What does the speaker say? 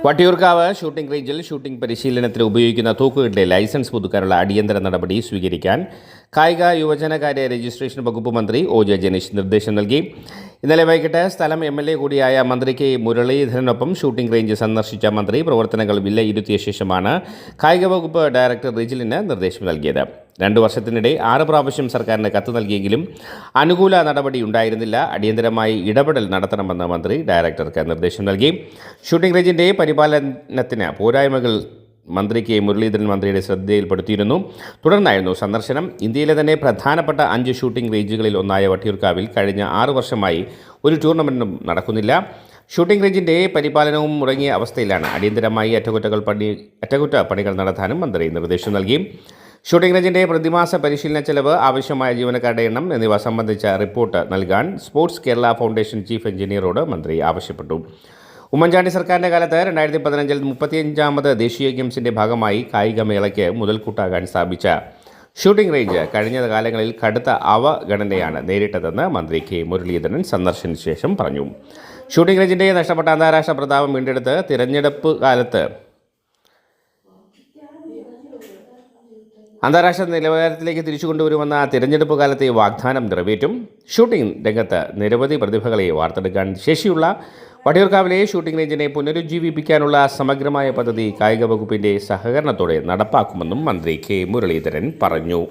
Vattiyoorkavu shooting റേഞ്ചിൽ shooting പരിശീലനത്തിന് ഉപയോഗിക്കുന്ന തോക്കുകളുടെ ലൈസൻസ് പുതുക്കാനുള്ള അടിയന്തര നടപടി സ്വീകരിക്കാൻ കായിക യുവജനകാര്യ രജിസ്ട്രേഷൻ വകുപ്പ് മന്ത്രി ഒ.ജെ. ജനീഷ് നിർദ്ദേശം നൽകി. ഇന്നലെ വൈകിട്ട് സ്ഥലം MLA കൂടിയായ മന്ത്രി കെ മുരളീധരനൊപ്പം ഷൂട്ടിംഗ് റേഞ്ച് സന്ദർശിച്ച മന്ത്രി പ്രവർത്തനങ്ങൾ വിലയിരുത്തിയ ശേഷമാണ് കായിക വകുപ്പ് ഡയറക്ടർ റിജിലിന് നിർദ്ദേശം നൽകിയത്. 2 വർഷത്തിനിടെ 6 പ്രാവശ്യം സർക്കാരിന് കത്ത് നൽകിയെങ്കിലും അനുകൂല നടപടി ഉണ്ടായിരുന്നില്ല. അടിയന്തരമായി ഇടപെടൽ നടത്തണമെന്ന് മന്ത്രി ഡയറക്ടർക്ക് നിർദ്ദേശം നൽകി. ഷൂട്ടിംഗ് റേഞ്ചിൻ്റെ പരിപാലനത്തിന് പോരായ്മകൾ മന്ത്രി കെ മുരളീധരൻ മന്ത്രിയുടെ ശ്രദ്ധയിൽപ്പെടുത്തിയിരുന്നു. തുടർന്നായിരുന്നു സന്ദർശനം. ഇന്ത്യയിലെ തന്നെ പ്രധാനപ്പെട്ട 5 ഷൂട്ടിംഗ് റേഞ്ചുകളിൽ ഒന്നായ വട്ടിയൂർക്കാവിൽ കഴിഞ്ഞ 6 വർഷമായി ഒരു ടൂർണമെൻറ്റും നടക്കുന്നില്ല. ഷൂട്ടിംഗ് റേഞ്ചിൻ്റെ പരിപാലനവും മുടങ്ങിയ അവസ്ഥയിലാണ്. അടിയന്തരമായി അറ്റകുറ്റപ്പണികൾ നടത്താനും മന്ത്രി നിർദ്ദേശം നൽകി. ഷൂട്ടിംഗ് റേഞ്ചിൻ്റെ പ്രതിമാസ പരിശീലന ചെലവ്, ആവശ്യമായ ജീവനക്കാരുടെ എണ്ണം എന്നിവ സംബന്ധിച്ച റിപ്പോർട്ട് നൽകാൻ സ്പോർട്സ് കേരള ഫൗണ്ടേഷൻ ചീഫ് എഞ്ചിനീയറോട് മന്ത്രി ആവശ്യപ്പെട്ടു. ഉമ്മൻചാണ്ടി സർക്കാരിൻ്റെ കാലത്ത് 2015-ൽ 35ാമത് ദേശീയ ഗെയിംസിൻ്റെ ഭാഗമായി കായികമേളയ്ക്ക് മുതൽക്കൂട്ടാകാൻ സ്ഥാപിച്ച ഷൂട്ടിംഗ് റേഞ്ച് കഴിഞ്ഞ കാലങ്ങളിൽ കടുത്ത അവഗണനയാണ് നേരിട്ടതെന്ന് മന്ത്രി കെ മുരളീധരൻ സന്ദർശനത്തിന് ശേഷം പറഞ്ഞു. ഷൂട്ടിംഗ് റേഞ്ചിൻ്റെ നഷ്ടപ്പെട്ട അന്താരാഷ്ട്ര പ്രതാപം വീണ്ടെടുത്ത് അന്താരാഷ്ട്ര നിലവാരത്തിലേക്ക് തിരിച്ചുകൊണ്ടുവരുമെന്ന തിരഞ്ഞെടുപ്പ് കാലത്തെ വാഗ്ദാനം നിറവേറ്റും. ഷൂട്ടിംഗ് രംഗത്ത് നിരവധി പ്രതിഭകളെ വാർത്തെടുക്കാൻ ശേഷിയുള്ള വട്ടിയൂർക്കാവിലെ ഷൂട്ടിംഗ് റേഞ്ചിനെ പുനരുജ്ജീവിപ്പിക്കാനുള്ള സമഗ്രമായ പദ്ധതി കായിക വകുപ്പിൻ്റെ സഹകരണത്തോടെ നടപ്പാക്കുമെന്നും മന്ത്രി കെ മുരളീധരൻ പറഞ്ഞു.